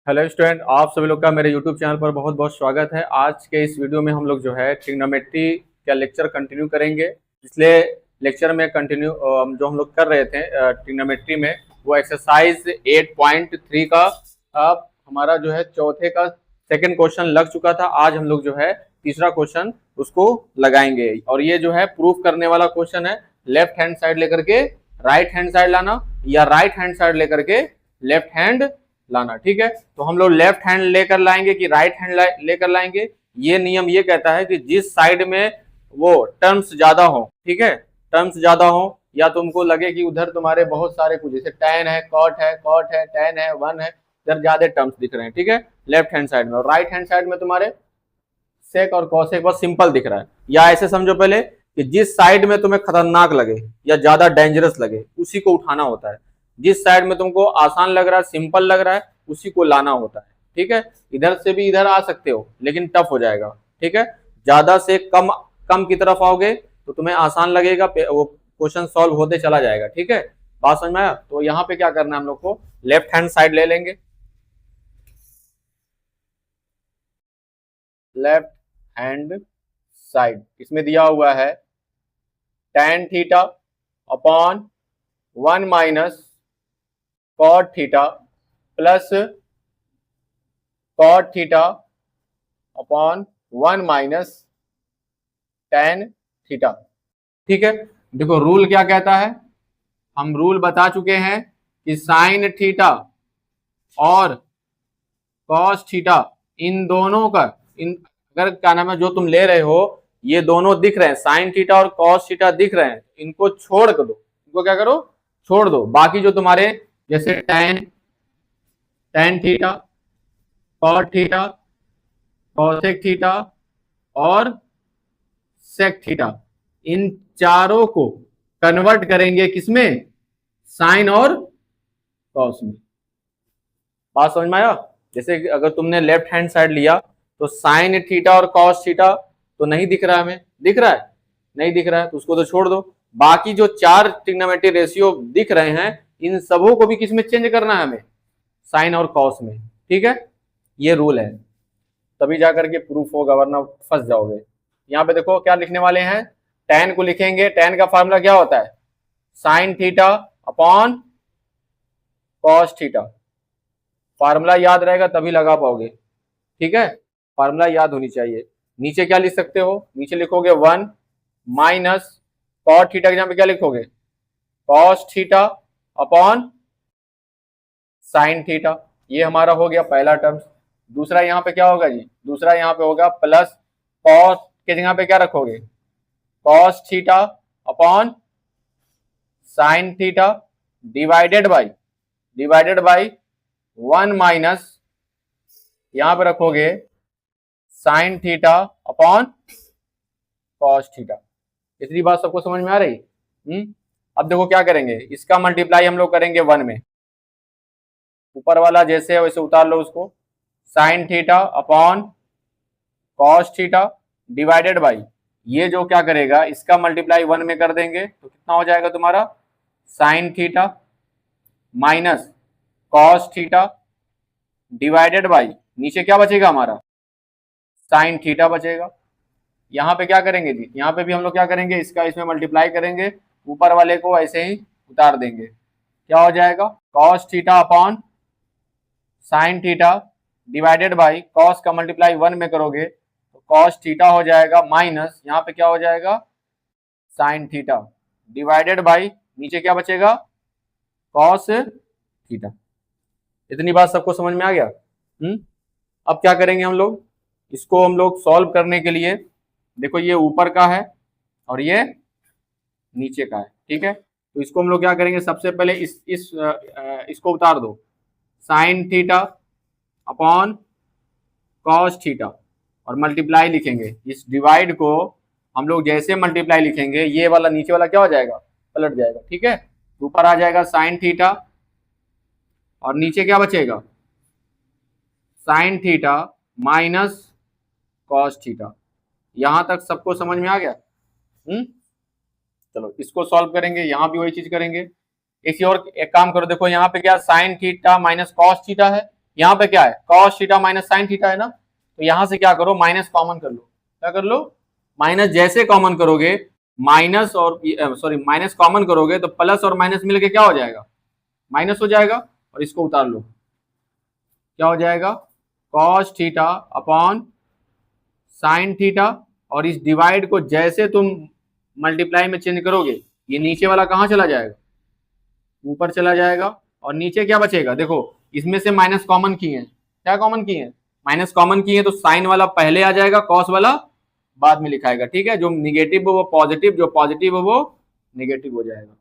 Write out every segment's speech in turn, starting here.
Hello student, आप सभी लोग का मेरे यूट्यूब चैनल पर बहुत बहुत स्वागत है। आज के इस वीडियो में हम लोग जो है ट्रिग्नोमेट्री का लेक्चर कंटिन्यू करेंगे। पिछले लेक्चर में कंटिन्यू जो हम लोग कर रहे थे ट्रिग्नोमेट्री में, वो एक्सरसाइज 8.3 का हमारा जो है चौथे का सेकंड क्वेश्चन लग चुका था। आज हम लोग जो है तीसरा क्वेश्चन उसको लगाएंगे और ये जो है प्रूफ करने वाला क्वेश्चन है। लेफ्ट हैंड साइड लेकर के राइट हैंड साइड लाना या राइट हैंड साइड लेकर के लेफ्ट हैंड लाना। ठीक है, तो हम लोग लेफ्ट हैंड लेकर लाएंगे कि राइट हैंड लेकर लाएंगे। ये नियम ये कहता है कि जिस साइड में वो टर्म्स ज्यादा हो, ठीक है, टर्म्स ज्यादा हो या तुमको लगे कि उधर तुम्हारे बहुत सारे कुछ जैसे tan है, cot है, tan है, 1 है, इधर ज्यादा टर्म्स दिख रहे हैं, ठीक है, लेफ्ट हैंड साइड में। और राइट हैंड साइड में तुम्हारे सेक और कॉसेक बस सिंपल दिख रहा है। या ऐसे समझो पहले कि जिस साइड में तुम्हें खतरनाक लगे या ज्यादा डेंजरस लगे उसी को उठाना होता है। जिस साइड में तुमको आसान लग रहा है, सिंपल लग रहा है, उसी को लाना होता है। ठीक है, इधर से भी इधर आ सकते हो लेकिन टफ हो जाएगा। ठीक है, ज्यादा से कम कम की तरफ आओगे तो तुम्हें आसान लगेगा, वो क्वेश्चन सॉल्व होते चला जाएगा। ठीक है, बात समझ में आया? तो यहाँ पे क्या करना है, हम लोग को लेफ्ट हैंड साइड ले लेंगे। लेफ्ट हैंड साइड इसमें दिया हुआ है tan theta upon 1 minus cot theta plus cot theta upon 1 minus tan theta. ठीक है, देखो रूल क्या कहता है, हम रूल बता चुके हैं कि साइन थीटा और कॉस थीटा इन दोनों का अगर क्या नाम है जो तुम ले रहे हो, ये दोनों दिख रहे हैं, साइन थीटा और कॉस थीटा दिख रहे हैं, इनको छोड़ कर दो। इनको क्या करो, छोड़ दो। बाकी जो तुम्हारे जैसे tan theta, cot theta, cosec theta और सेक थीटा, इन चारों को कन्वर्ट करेंगे किसमें, साइन और कॉस में। बात समझ में आया? जैसे अगर तुमने लेफ्ट हैंड साइड लिया तो साइन थीटा और कॉस थीटा तो नहीं दिख रहा है, हमें दिख रहा है, नहीं दिख रहा है तो उसको तो छोड़ दो। बाकी जो चार ट्रिग्नोमेट्री रेशियो दिख रहे हैं इन सबों को भी किसमें चेंज करना है हमें, साइन और कॉस में। ठीक है, ये रूल है, तभी जाकर के प्रूफ होगा, वरना फंस जाओगे। यहाँ पे देखो क्या लिखने वाले हैं, tan को लिखेंगे। tan का फार्मूला क्या होता है, sine theta upon cos theta. Formula याद रहेगा तभी लगा पाओगे। ठीक है, फार्मूला याद होनी चाहिए। नीचे क्या लिख सकते हो, नीचे लिखोगे 1 माइनस कॉट थीटा के जगह पे क्या लिखोगे, cos theta upon sine theta. ये हमारा हो गया पहला टर्म। दूसरा यहाँ पे क्या होगा जी, दूसरा यहाँ पे होगा प्लस कॉस के जगह पे क्या रखोगे, cos theta upon sine theta divided by 1 minus यहां पे रखोगे sine theta upon cos theta. इतनी बात सबको समझ में आ रही? अब देखो क्या करेंगे, इसका मल्टीप्लाई हम लोग करेंगे 1 में, ऊपर वाला जैसे है वैसे उतार लो उसको, sine theta upon cos theta divided by, ये जो क्या करेगा इसका मल्टीप्लाई 1 में कर देंगे तो कितना हो जाएगा तुम्हारा, sign theta minus cos theta divided by, नीचे क्या बचेगा हमारा, साइन थीटा बचेगा। यहाँ पे क्या करेंगे जी, यहाँ पे भी हम लोग क्या करेंगे, इसका इसमें मल्टीप्लाई करेंगे, ऊपर वाले को ऐसे ही उतार देंगे। क्या हो जाएगा, cos theta upon sine theta divided by, cos का मल्टीप्लाई 1 में करोगे तो कॉस थीटा हो जाएगा माइनस यहाँ पे क्या हो जाएगा, साइन थीटा डिवाइडेड बाई, नीचे क्या बचेगा, कॉस थीटा। इतनी बात सबको समझ में आ गया? अब क्या करेंगे हम लोग, इसको हम लोग सॉल्व करने के लिए, देखो ये ऊपर का है और ये नीचे का है। ठीक है, तो इसको हम लोग क्या करेंगे, सबसे पहले इसको उतार दो, sine theta upon cos theta और मल्टीप्लाई लिखेंगे। इस डिवाइड को हम लोग जैसे मल्टीप्लाई लिखेंगे ये वाला नीचे वाला क्या हो जाएगा, पलट जाएगा। ठीक है, ऊपर आ जाएगा साइन थीटा और नीचे क्या बचेगा, sign theta minus cos theta. यहां तक सबको समझ में आ गया? चलो इसको सॉल्व करेंगे, यहां भी वही चीज करेंगे। एक और एक काम करो, देखो यहाँ पे क्या sign theta minus cos theta है, यहाँ पे क्या है, cos theta minus sine theta है ना, तो यहां से क्या करो, माइनस कॉमन कर लो। क्या कर लो, माइनस जैसे कॉमन करोगे, माइनस और सॉरी माइनस कॉमन करोगे तो प्लस और माइनस मिलके क्या हो जाएगा, माइनस हो जाएगा, और इसको उतार लो, क्या हो जाएगा, cos theta upon sine theta, और इस डिवाइड को जैसे तुम मल्टीप्लाई में चेंज करोगे, ये नीचे वाला कहां चला जाएगा, ऊपर चला जाएगा, और नीचे क्या बचेगा, देखो इसमें से माइनस कॉमन किए हैं, क्या कॉमन किए हैं, माइनस कॉमन किए हैं, तो साइन वाला पहले आ जाएगा, कॉस वाला बाद में लिखाएगा, ठीक है, जो निगेटिव हो वो पॉजिटिव, जो पॉजिटिव हो वो निगेटिव हो जाएगा।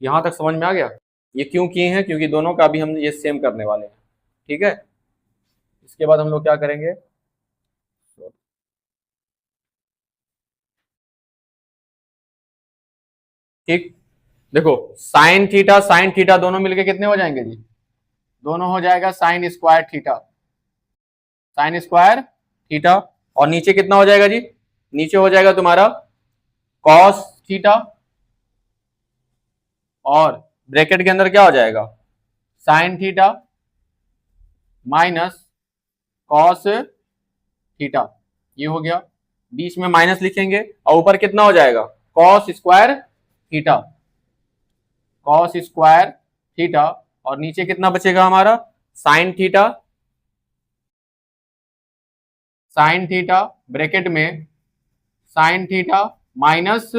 यहां तक समझ में आ गया, ये क्यों किए हैं, क्योंकि दोनों का भी हम ये सेम करने वाले हैं, ठीक है। इसके बाद हम लोग क्या करेंगे, ठीक, देखो साइन थीटा दोनों मिलके कितने हो जाएंगे जी, दोनों हो जाएगा sign square theta, sign square theta, और नीचे कितना हो जाएगा जी, नीचे हो जाएगा तुम्हारा कॉस थीटा, और ब्रैकेट के अंदर क्या हो जाएगा, sign theta minus cos theta, ये हो गया, बीच में माइनस लिखेंगे, और ऊपर कितना हो जाएगा, cos square theta, cos square theta, और नीचे कितना बचेगा हमारा, sine theta, sine theta bracket में sine theta minus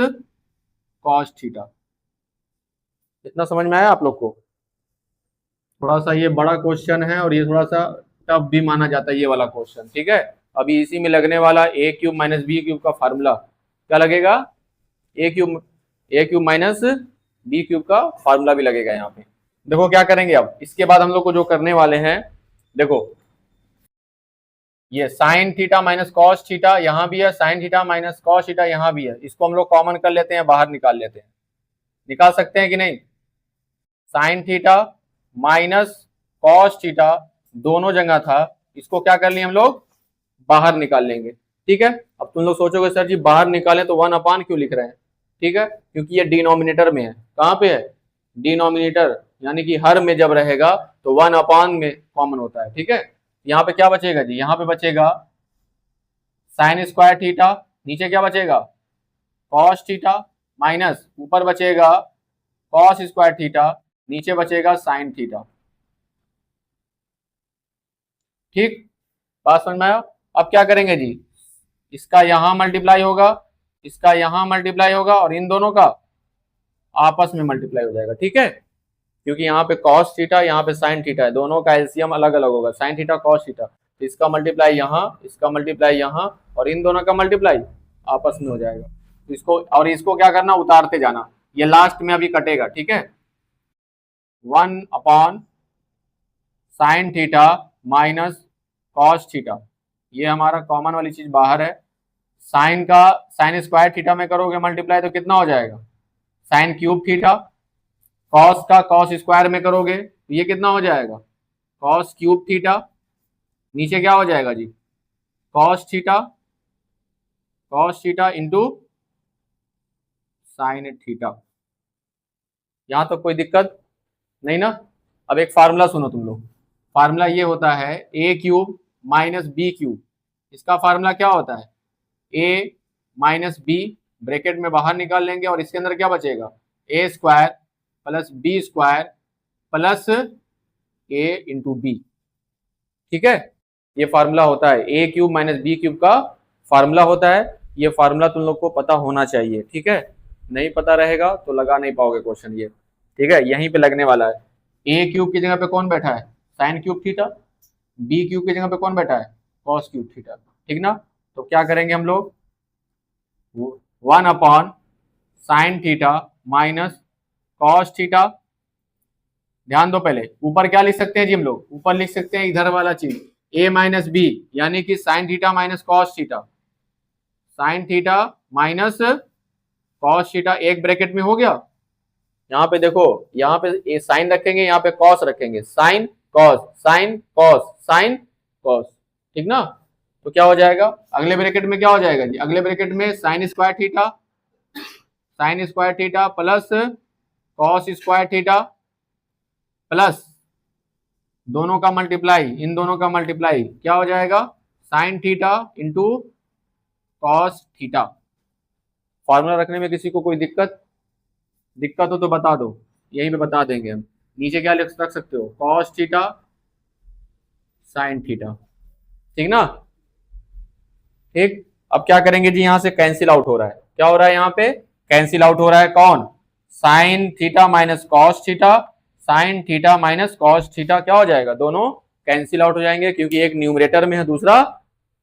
cos theta. इतना समझ में आया आप लोग को, थोड़ा सा ये बड़ा क्वेश्चन है और ये थोड़ा सा टफ भी माना जाता है ये वाला क्वेश्चन, ठीक है। अभी इसी में लगने वाला ए क्यूब माइनस बी क्यूब का फार्मूला क्या लगेगा, ए क्यूब माइनस बी क्यूब का फार्मूला भी लगेगा यहाँ पे। देखो क्या करेंगे अब, इसके बाद हम लोग को जो करने वाले हैं, देखो ये sign theta minus cos theta यहाँ भी है, sign theta minus cos theta यहाँ भी है, इसको हम लोग कॉमन कर लेते हैं, बाहर निकाल लेते हैं, निकाल सकते हैं कि नहीं, sign theta minus cos theta दोनों जगह था, इसको क्या कर लिए हम लोग, बाहर निकाल लेंगे, ठीक है। अब तुम लोग सोचोगे सर जी बाहर निकालें तो 1 अपान क्यों लिख रहे हैं, ठीक है, क्योंकि ये डिनोमिनेटर में है, कहाँ पे है, डिनोमिनेटर, यानी कि हर में जब रहेगा तो 1 अपान में कॉमन होता है, ठीक है। यहाँ पे क्या बचेगा जी, यहाँ पे बचेगा साइन स्क्वायर थीटा, नीचे क्या बचेगा, कॉस थीटा, माइनस ऊपर बचेगा कॉस स्क्वायर थीटा, नीचे बचेगा साइन थीटा, ठीक, बात समझ में आया। अब क्या करेंगे जी, इसका यहां मल्टीप्लाई होगा, इसका यहां मल्टीप्लाई होगा, और इन दोनों का आपस में मल्टीप्लाई हो जाएगा, ठीक है, क्योंकि यहाँ पे कॉस थीटा यहाँ पे साइन थीटा है, दोनों का एलसीएम अलग अलग होगा, साइन थीटा कॉस थीटा, तो इसका मल्टीप्लाई यहाँ, इसका मल्टीप्लाई यहाँ, और इन दोनों का मल्टीप्लाई आपस में हो जाएगा, तो इसको और इसको क्या करना, उतारते जाना, ये लास्ट में अभी कटेगा, ठीक है, 1 अपान sign theta minus cos theta, ये हमारा कॉमन वाली चीज बाहर है, साइन का साइन स्क्वायर थीटा में करोगे मल्टीप्लाई तो कितना हो जाएगा, साइन क्यूब थीटा, कॉस का कॉस स्क्वायर में करोगे तो ये कितना हो जाएगा, कॉस क्यूब थीटा, नीचे क्या हो जाएगा जी, cos theta into sine theta. यहां तो कोई दिक्कत नहीं ना। अब एक फार्मूला सुनो तुम लोग, फार्मूला ये होता है A cube minus B cube, इसका फार्मूला क्या होता है, ए माइनस बी, ब्रैकेट में बाहर निकाल लेंगे, और इसके अंदर क्या बचेगा, A square plus B square plus A into B, ठीक है, ये फार्मूला होता है A cube minus B cube का फार्मूला होता है, ये फार्मूला तुम लोग को पता होना चाहिए, ठीक है, नहीं पता रहेगा तो लगा नहीं पाओगे क्वेश्चन ये, ठीक है, यहीं पे लगने वाला है। ए क्यूब की जगह पे कौन बैठा है, sine cube theta, B cube की जगह पे कौन बैठा है, कॉस क्यूब थीटा, ठीक ना। तो क्या करेंगे हम लोग, 1 अपान sign theta minus cos theta, ध्यान दो पहले ऊपर क्या लिख सकते हैं जी हम लोग, ऊपर लिख सकते हैं इधर वाला चीज ए माइनस बी, यानी कि sign theta minus cos theta, sine theta minus cos theta एक ब्रैकेट में हो गया, यहाँ पे देखो, यहाँ पे साइन रखेंगे, यहाँ पे कॉस रखेंगे, sine cos sine cos sine cos, ठीक ना। तो क्या हो जाएगा, अगले ब्रैकेट में क्या हो जाएगा जी, अगले ब्रैकेट में sign square theta sine square theta plus cos square theta plus दोनों का मल्टीप्लाई, इन दोनों का मल्टीप्लाई क्या हो जाएगा, sine theta into cos theta. Formula रखने में किसी को कोई दिक्कत हो तो बता दो, यहीं पे बता देंगे हम। नीचे क्या रख सकते हो, कॉस थीटा साइन थीटा, ठीक ना। ठीक, अब क्या करेंगे जी, यहां से कैंसिल आउट हो रहा है, क्या हो रहा है यहाँ पे, कैंसिल आउट हो रहा है कौन, sign theta minus cos theta, sine theta minus cos theta क्या हो जाएगा, दोनों कैंसिल आउट हो जाएंगे, क्योंकि एक न्यूमरेटर में है दूसरा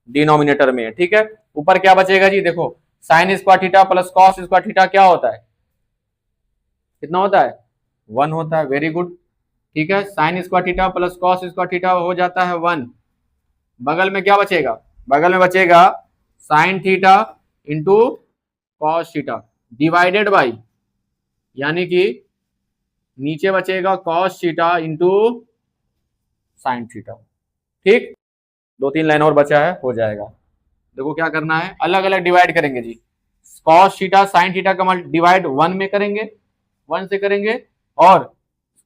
डिनोमिनेटर में है। ठीक है, ऊपर क्या बचेगा जी, देखो sign square theta plus cos square theta क्या होता है, कितना होता है, 1 होता है। वेरी गुड, ठीक है, sign square theta plus cos square theta हो जाता है 1। बगल में क्या बचेगा, बगल में बचेगा sine theta into cos theta divided by, यानी कि नीचे बचेगा cos theta into sine theta. ठीक, 2-3 लाइन और बचा है, हो जाएगा। देखो क्या करना है, अलग अलग डिवाइड करेंगे जी, कॉस थीटा साइन थीटा का डिवाइड 1 में करेंगे, 1 से करेंगे, और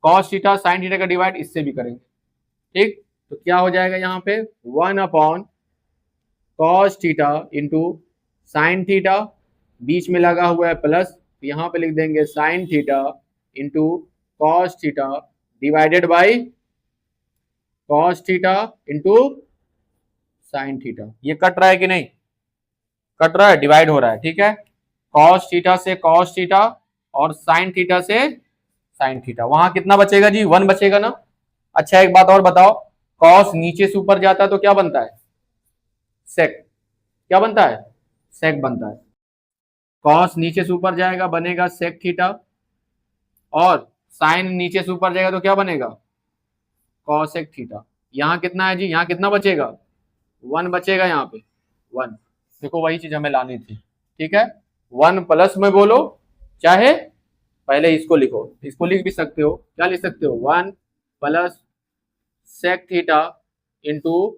कॉस थीटा साइन थीटा का डिवाइड इससे भी करेंगे। ठीक, तो क्या हो जाएगा यहाँ पे, 1 upon cos theta into sine theta, बीच में लगा हुआ है प्लस, तो यहाँ पे लिख देंगे sine theta into cos theta divided by cos theta into sine theta. ये कट रहा है कि नहीं, कट रहा है, डिवाइड हो रहा है। ठीक है, कॉस थीटा से कॉस थीटा और साइन थीटा से साइन थीटा, वहां कितना बचेगा जी, 1 बचेगा ना। अच्छा एक बात और बताओ, कॉस नीचे से ऊपर जाता है तो क्या बनता है, सेक, क्या बनता है, सेक बनता है। कॉस नीचे से ऊपर जाएगा बनेगा सेक थीटा, और साइन नीचे से ऊपर जाएगा तो क्या बनेगा, कॉसेक थीटा। यहाँ कितना है जी, यहाँ कितना बचेगा, 1 बचेगा यहाँ पे, 1। देखो वही चीज हमें लानी थी। ठीक है, 1 प्लस में बोलो, चाहे पहले इसको लिखो, इसको लिख भी सकते हो, क्या लिख सकते हो, 1 plus sec theta into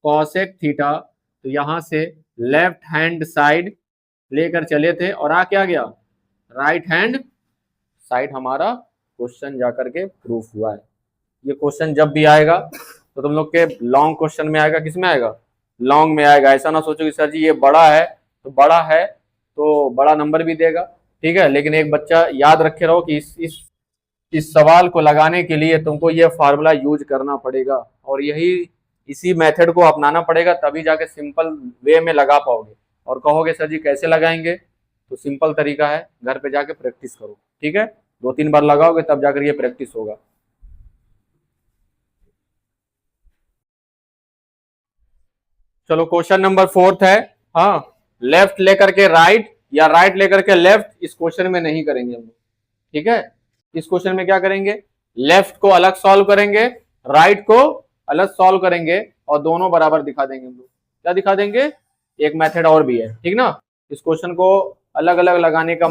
cosec theta. तो यहां से लेफ्ट हैंड साइड लेकर चले थे और आ क्या गया, राइट हैंड साइड हमारा क्वेश्चन जाकर के प्रूफ हुआ है। ये क्वेश्चन जब भी आएगा तो तुम लोग के लॉन्ग क्वेश्चन में आएगा, किस में आएगा, लॉन्ग में आएगा। ऐसा ना सोचो कि सर जी ये बड़ा है तो बड़ा नंबर भी देगा। ठीक है, लेकिन एक बच्चा याद रखे रहो कि इस सवाल को लगाने के लिए तुमको ये फार्मूला यूज करना पड़ेगा, और इसी मेथड को अपनाना पड़ेगा, तभी जाके सिंपल वे में लगा पाओगे। और कहोगे सर जी कैसे लगाएंगे, तो सिंपल तरीका है, घर पे जाके प्रैक्टिस करो। ठीक है, 2-3 बार लगाओगे तब जाकर ये प्रैक्टिस होगा। चलो क्वेश्चन नंबर 4 है। हाँ, लेफ्ट लेकर के राइट या राइट लेकर के लेफ्ट इस क्वेश्चन में नहीं करेंगे हम लोग। ठीक है, इस क्वेश्चन में क्या करेंगे, लेफ्ट को अलग सॉल्व करेंगे, राइट को अलग सॉल्व करेंगे, और दोनों बराबर दिखा देंगे हम लोग। क्या दिखा देंगे, एक मेथड और भी है। ठीक ना, इस क्वेश्चन को अलग अलग लगाने का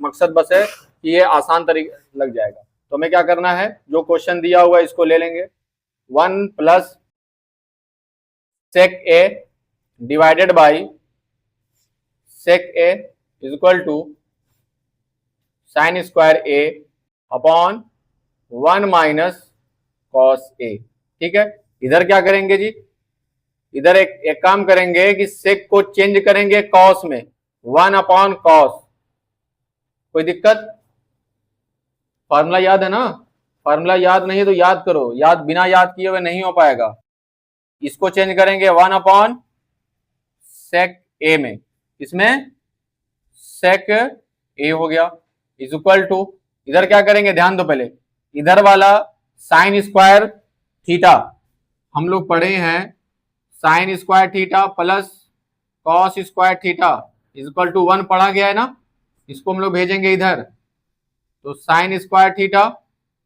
मकसद बस है कि ये आसान तरीके लग जाएगा। तो हमें क्या करना है, जो क्वेश्चन दिया हुआ है इसको ले लेंगे, 1 plus sec a divided by sec a is equal to sine square a upon 1 minus cos a। ठीक है, इधर क्या करेंगे जी, इधर एक काम करेंगे कि sec को चेंज करेंगे कॉस में, 1 अपॉन कॉस। कोई दिक्कत, फार्मूला याद है ना, फार्मूला याद नहीं है तो याद करो, याद बिना याद किए हुए नहीं हो पाएगा। इसको चेंज करेंगे 1 अपॉन सेक ए में, इसमें सेक ए हो गया इज इक्वल टू, इधर क्या करेंगे ध्यान दो, पहले इधर वाला साइन स्क्वायर थीटा हम लोग पढ़े हैं, sine square theta plus cos square theta is equal to 1 पढ़ा गया है ना, इसको हम लोग भेजेंगे इधर। तो sine square theta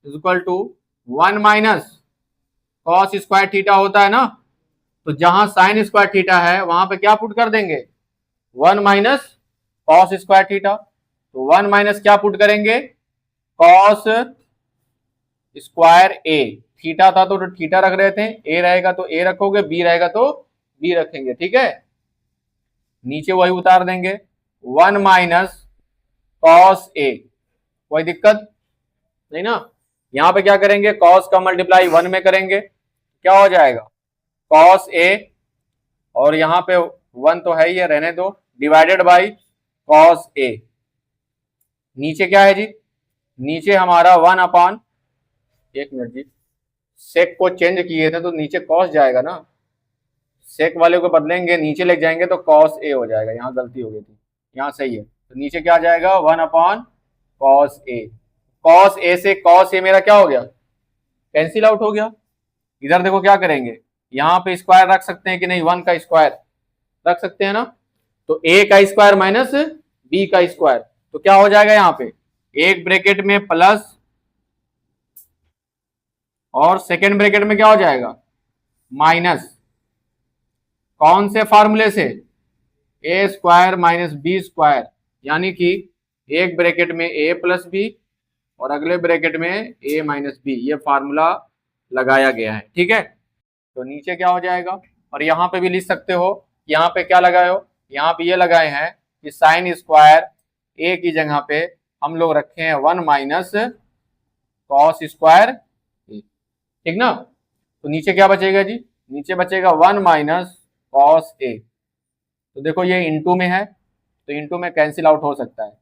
is equal to 1 minus cos square theta होता है ना, तो जहां साइन स्क्वायर थीटा है वहां पे क्या पुट कर देंगे, 1 माइनस कॉस स्क्वायर थीटा। तो 1 माइनस क्या पुट करेंगे, कॉस स्क्वायर ए, थीटा था तो थीटा रख रहे थे, ए रहेगा तो ए रखोगे, बी रहेगा तो बी रखेंगे। ठीक है, नीचे वही उतार देंगे, 1 माइनस कॉस ए, कोई दिक्कत नहीं ना। यहां पे क्या करेंगे, कॉस का मल्टीप्लाई 1 में करेंगे, क्या हो जाएगा कॉस ए, और यहां पे 1 तो है ही है, रहने दो, डिवाइडेड बाई कॉस ए। नीचे क्या है जी, नीचे हमारा 1 अपॉन, एक मिनट जी, सेक को चेंज किए थे तो नीचे कॉस जाएगा ना, सेक वाले को बदलेंगे, नीचे ले जाएंगे तो कॉस ए हो जाएगा, यहाँ गलती हो गई थी, यहाँ सही है, तो नीचे क्या आ जाएगा 1 upon cos A. Cos A से कॉस ए मेरा क्या हो गया, कैंसिल आउट हो गया। इधर देखो क्या करेंगे, यहाँ पे स्क्वायर रख सकते हैं कि नहीं, 1 का स्क्वायर रख सकते हैं ना, तो ए का स्क्वायर माइनस बी का स्क्वायर, तो क्या हो जाएगा यहाँ पे, एक ब्रैकेट में प्लस और सेकेंड ब्रैकेट में क्या हो जाएगा माइनस, कौन से फार्मूले से, ए स्क्वायर माइनस बी स्क्वायर, यानी कि एक ब्रैकेट में ए प्लस बी और अगले ब्रैकेट में ए माइनस बी, ये फार्मूला लगाया गया है, ठीक है। तो नीचे क्या हो जाएगा, और यहाँ पे भी लिख सकते हो, यहाँ पे क्या लगाए हो, यहाँ पे ये लगाए हैं कि साइन स्क्वायर ए की जगह पे हम लोग रखे हैं 1 माइनस कॉस स्क्वायर, ठीक ना। तो नीचे क्या बचेगा जी, नीचे बचेगा 1 माइनस कॉस ए, तो देखो ये इंटू में है तो इंटू में कैंसिल आउट हो सकता है,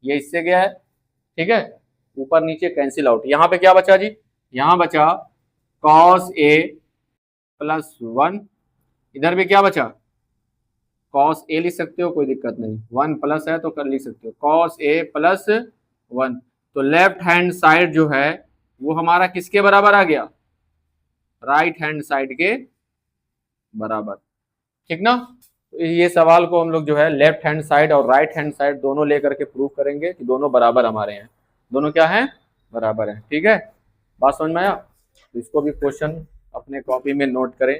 ये इससे गया है, ठीक है, ऊपर नीचे कैंसिल आउट। यहाँ पे क्या बचा जी, यहाँ बचा कॉस ए प्लस 1, इधर भी क्या बचा कॉस ए लिख सकते हो, कोई दिक्कत नहीं, 1 प्लस है तो कर लिख सकते हो, कॉस ए प्लस 1, तो लेफ्ट हैंड साइड जो है वो हमारा किसके बराबर आ गया, राइट हैंड साइड के बराबर, ठीक ना। तो ये सवाल को हम लोग जो है लेफ्ट हैंड साइड और राइट हैंड साइड दोनों लेकर के प्रूव करेंगे कि दोनों बराबर हमारे हैं, दोनों क्या हैं बराबर हैं, ठीक है, बात समझ में आया। तो इसको भी क्वेश्चन अपने कॉपी में नोट करें।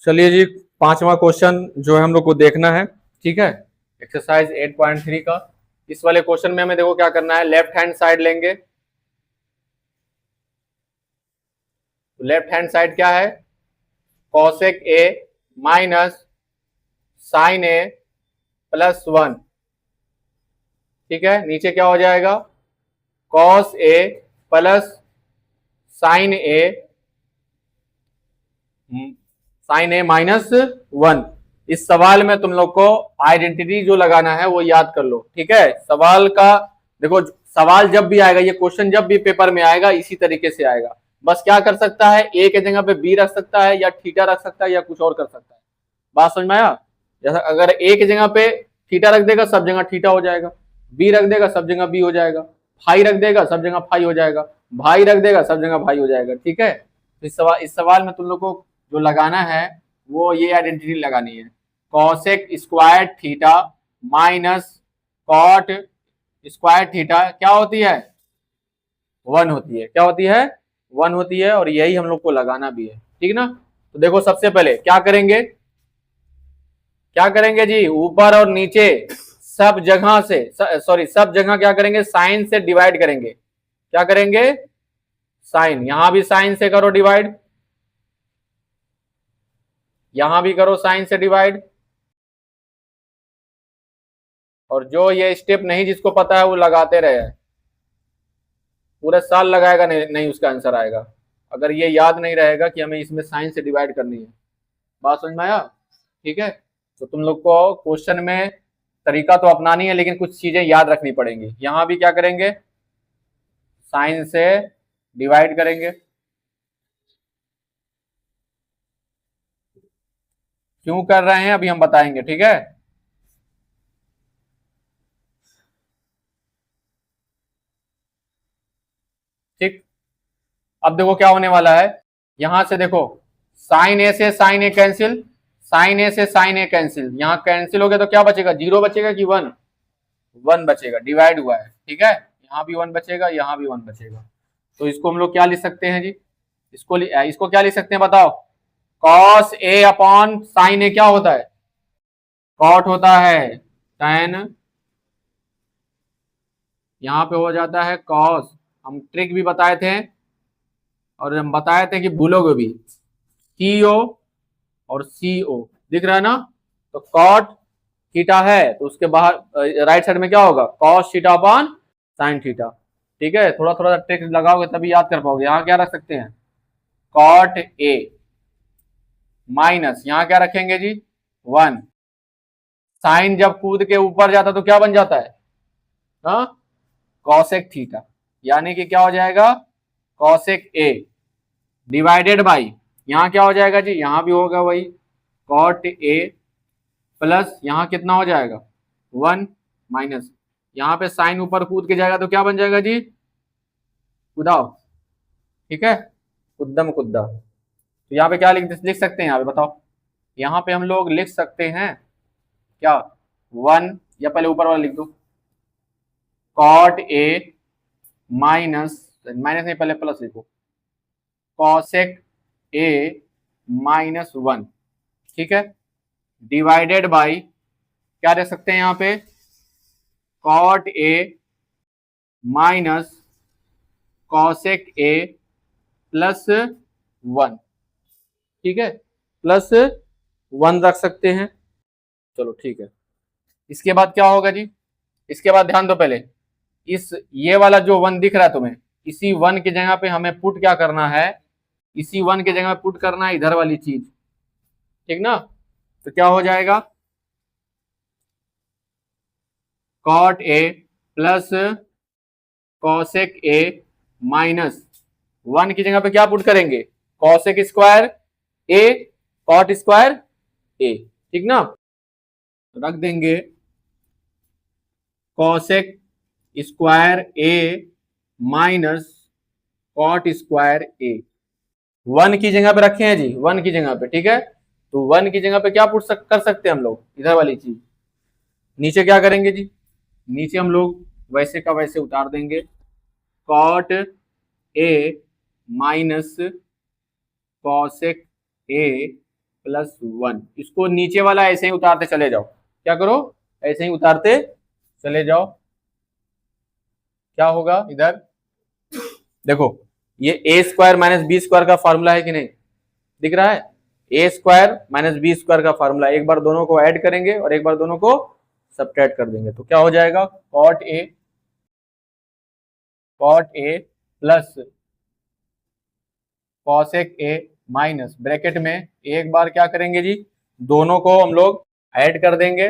चलिए जी, पांचवा क्वेश्चन जो है हम लोग को देखना है, ठीक है, एक्सरसाइज 8.3 का। इस वाले क्वेश्चन में हमें देखो क्या करना है, लेफ्ट हैंड साइड लेंगे, लेफ्ट हैंड साइड क्या है cosec A minus sine A plus 1, ठीक है, नीचे क्या हो जाएगा cos A plus sine A, sine A minus 1। इस सवाल में तुम लोग को आइडेंटिटी जो लगाना है वो याद कर लो, ठीक है। सवाल का देखो, सवाल जब भी आएगा, ये क्वेश्चन जब भी पेपर में आएगा इसी तरीके से आएगा, बस क्या कर सकता है, ए के जगह पे बी रख सकता है या थीटा रख सकता है या कुछ और कर सकता है, बात समझ में आया। जैसा अगर ए की जगह पे थीटा रख देगा सब जगह थीटा हो जाएगा, बी रख देगा सब जगह बी हो जाएगा, फाई रख देगा सब जगह फाई हो जाएगा, भाई रख देगा सब जगह भाई हो जाएगा, ठीक है। तो इस सवाल में तुम लोग को जो लगाना है वो ये आइडेंटिटी लगानी है, cosec square theta minus cot square theta क्या होती है 1 होती है, क्या होती है 1 होती है, और यही हम लोग को लगाना भी है, ठीक ना। तो देखो सबसे पहले क्या करेंगे, क्या करेंगे जी, ऊपर और नीचे सब जगह से, सॉरी सब जगह क्या करेंगे साइन से डिवाइड करेंगे, क्या करेंगे साइन, यहां भी साइन से करो डिवाइड, यहां भी करो साइन से डिवाइड, और जो ये स्टेप नहीं जिसको पता है वो लगाते रहे, पूरे साल लगाएगा नहीं उसका आंसर आएगा, अगर ये याद नहीं रहेगा कि हमें इसमें साइन से डिवाइड करनी है, बात समझ में आया, ठीक है। तो तुम लोग को क्वेश्चन में तरीका तो अपनानी है लेकिन कुछ चीजें याद रखनी पड़ेंगी। यहां भी क्या करेंगे साइन से डिवाइड करेंगे, क्यों कर रहे हैं अभी हम बताएंगे, ठीक है। ठीक, अब देखो क्या होने वाला है, यहां से देखो साइन ए से साइन ए कैंसिल, साइन ए से साइन ए कैंसिल, यहां कैंसिल हो गया तो क्या बचेगा 0 बचेगा कि 1, 1 बचेगा, डिवाइड हुआ है, ठीक है, यहां भी 1 बचेगा यहां भी 1 बचेगा। तो इसको हम लोग क्या लिख सकते हैं जी, इसको क्या लिख सकते हैं बताओ, कॉस ए अपॉन साइन ए क्या होता है कॉट होता है, tan, यहां पे हो जाता है कॉस, हम ट्रिक भी बताए थे और हम बताए थे कि भूलोगे भी, टी ओ और CO दिख रहा है ना। तो कॉट थीटा है तो उसके बाहर राइट साइड में क्या होगा, cos theta upon sine theta. ठीक है, थोड़ा थोड़ा ट्रिक लगाओगे तभी याद कर पाओगे। यहाँ क्या रख सकते हैं, कॉट ए माइनस यहाँ क्या रखेंगे जी 1। साइन जब कूद के ऊपर जाता तो क्या बन जाता है, हाँ, कॉसेक थीटा। यानी कि क्या हो जाएगा, कॉसेक ए डिवाइडेड बाई, यहाँ क्या हो जाएगा जी, यहाँ भी होगा वही कॉट ए प्लस यहाँ कितना हो जाएगा 1 माइनस यहाँ पे साइन ऊपर कूद के जाएगा तो क्या बन जाएगा जी, कुदाओ, ठीक है, कुद्दम कुद्दा। तो यहाँ पे क्या लिख सकते हैं, यहाँ पे बताओ, यहाँ पे हम लोग लिख सकते हैं क्या 1, या पहले ऊपर वाला लिख दो, कॉट ए माइनस, माइनस नहीं पहले प्लस लिखो, कॉसेक ए माइनस 1, ठीक है, डिवाइडेड बाई क्या रख सकते हैं यहाँ पे, cot A minus cosec A plus 1, ठीक है, प्लस 1 रख सकते हैं। चलो ठीक है, इसके बाद क्या होगा जी, इसके बाद ध्यान दो पहले, इस ये वाला जो 1 दिख रहा है तुम्हें, इसी 1 की जगह पे हमें पुट क्या करना है, इसी 1 की जगह पुट करना है इधर वाली चीज, ठीक ना। तो क्या हो जाएगा, cot A plus cosec A minus 1 की जगह पे क्या पुट करेंगे, cosec square A cot square A, ठीक ना। तो रख देंगे cosec square A minus cot square A, 1 की जगह पे रखे हैं जी, 1 की जगह पे, ठीक है। तो 1 की जगह पे क्या कर सकते हैं हम लोग, इधर वाली चीज। नीचे क्या करेंगे जी, नीचे हम लोग वैसे का वैसे उतार देंगे, cot A minus cosec A plus 1, इसको नीचे वाला ऐसे ही उतारते चले जाओ, क्या करो, ऐसे ही उतारते चले जाओ। क्या होगा इधर देखो, ये ए स्क्वायर माइनस बी स्क्वायर का फॉर्मूला है कि नहीं, दिख रहा है, ए स्क्वायर माइनस बी स्क्वायर का फॉर्मूला, एक बार दोनों को ऐड करेंगे और एक बार दोनों को सब्ट्रैक्ट कर देंगे। तो क्या हो जाएगा, cot A plus cosec A minus bracket में एक बार क्या करेंगे जी, दोनों को हम लोग ऐड कर देंगे,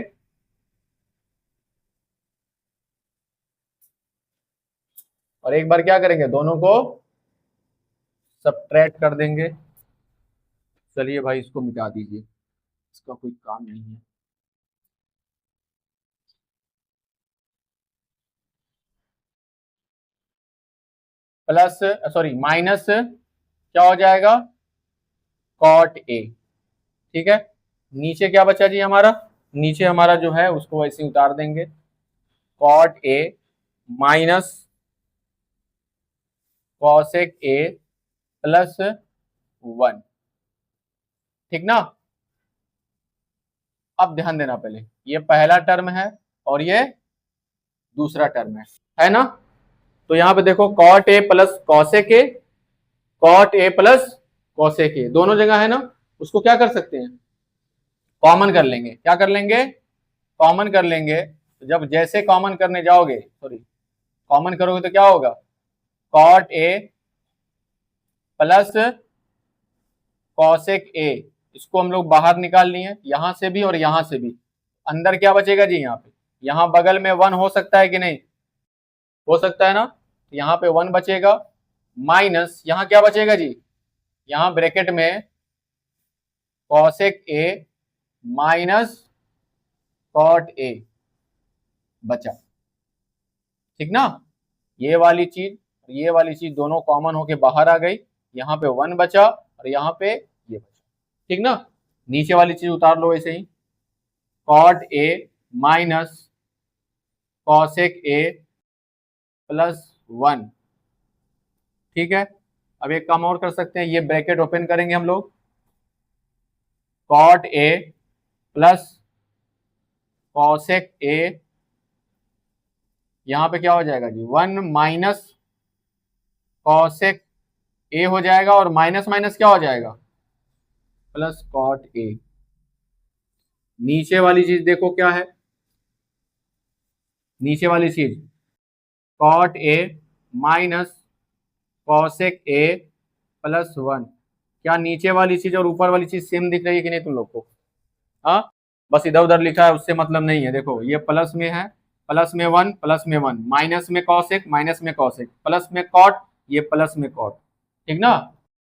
और एक बार क्या करेंगे, दोनों को सब्ट्रैक्ट कर देंगे। चलिए भाई इसको मिटा दीजिए, इसका कोई काम नहीं है। प्लस सॉरी माइनस क्या हो जाएगा, कॉट ए, ठीक है। नीचे क्या बचा जी हमारा, नीचे हमारा जो है उसको वैसे उतार देंगे, cot A minus cosec A plus 1, ठीक ना। अब ध्यान देना, पहले ये पहला टर्म है और ये दूसरा टर्म है ना। तो यहां पे देखो cot A plus cosec A, cot A plus cosec A दोनों जगह है ना, उसको क्या कर सकते हैं, कॉमन कर लेंगे। क्या कर लेंगे, कॉमन कर लेंगे। तो जब जैसे कॉमन करने जाओगे, सॉरी कॉमन करोगे तो क्या होगा, cot A plus cosec A, इसको हम लोग बाहर निकाल लिए, यहां से भी और यहां से भी। अंदर क्या बचेगा जी, यहाँ पे, यहाँ बगल में 1 हो सकता है कि नहीं, हो सकता है ना। यहाँ पे 1 बचेगा, माइनस यहाँ क्या बचेगा जी, यहाँ ब्रैकेट में cosec A minus cot A बचा, ठीक ना। ये वाली चीज दोनों कॉमन होके बाहर आ गई, यहाँ पे 1 बचा और यहाँ पे ये बचा, ठीक ना। नीचे वाली चीज उतार लो ऐसे ही, cot A minus cosec A plus 1, ठीक है। अब एक काम और कर सकते हैं, ये ब्रैकेट ओपन करेंगे हम लोग, cot A plus cosec A, यहां पे क्या हो जाएगा जी 1 माइनस कॉसेक ए हो जाएगा, और माइनस माइनस क्या हो जाएगा, प्लस कॉट ए। नीचे वाली चीज देखो क्या है, नीचे वाली चीज cot A minus cosec A plus 1। क्या नीचे वाली चीज और ऊपर वाली चीज सेम दिख रही है कि नहीं तुम लोग को? हाँ, बस इधर उधर लिखा है उससे मतलब नहीं है। देखो ये प्लस में है, प्लस में 1, प्लस में 1, माइनस में कॉसेक, माइनस में कॉसेक, प्लस में कॉट, ये प्लस में कॉट, ठीक ना?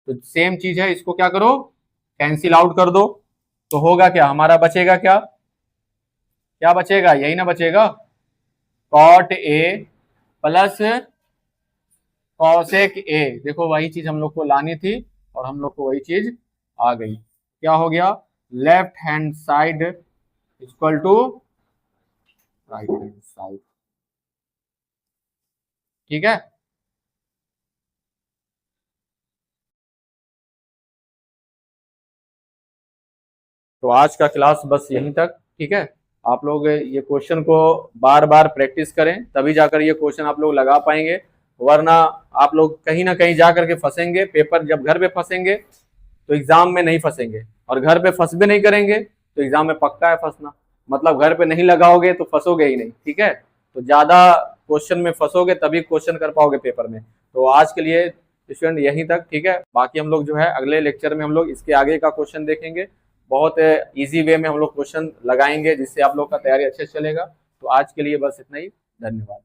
तो सेम चीज है, इसको क्या करो, कैंसिल आउट कर दो। तो होगा क्या, हमारा बचेगा क्या, क्या बचेगा, यही ना बचेगा, cot A plus cosec A. देखो वही चीज हम लोग को लानी थी और हम लोग को वही चीज आ गई। क्या हो गया, left hand side equal to right hand side, ठीक है। तो आज का क्लास बस यहीं तक, ठीक है। आप लोग ये क्वेश्चन को बार बार प्रैक्टिस करें, तभी जाकर ये क्वेश्चन आप लोग लगा पाएंगे, वरना आप लोग कहीं ना कहीं जा करके फंसेंगे। पेपर जब घर पे फंसेंगे तो एग्जाम में नहीं फंसेंगे, और घर पे फंस भी नहीं करेंगे तो एग्जाम में पक्का है फंसना। मतलब घर पे नहीं लगाओगे तो फंसोगे ही नहीं, ठीक है। तो ज्यादा क्वेश्चन में फंसोगे तभी क्वेश्चन कर पाओगे पेपर में। तो आज के लिए स्टूडेंट यहीं तक, ठीक है। बाकी हम लोग जो है अगले लेक्चर में हम लोग इसके आगे का क्वेश्चन देखेंगे, बहुत इजी वे में हम लोग क्वेश्चन लगाएंगे जिससे आप लोग का तैयारी अच्छे से चलेगा। तो आज के लिए बस इतना ही, धन्यवाद।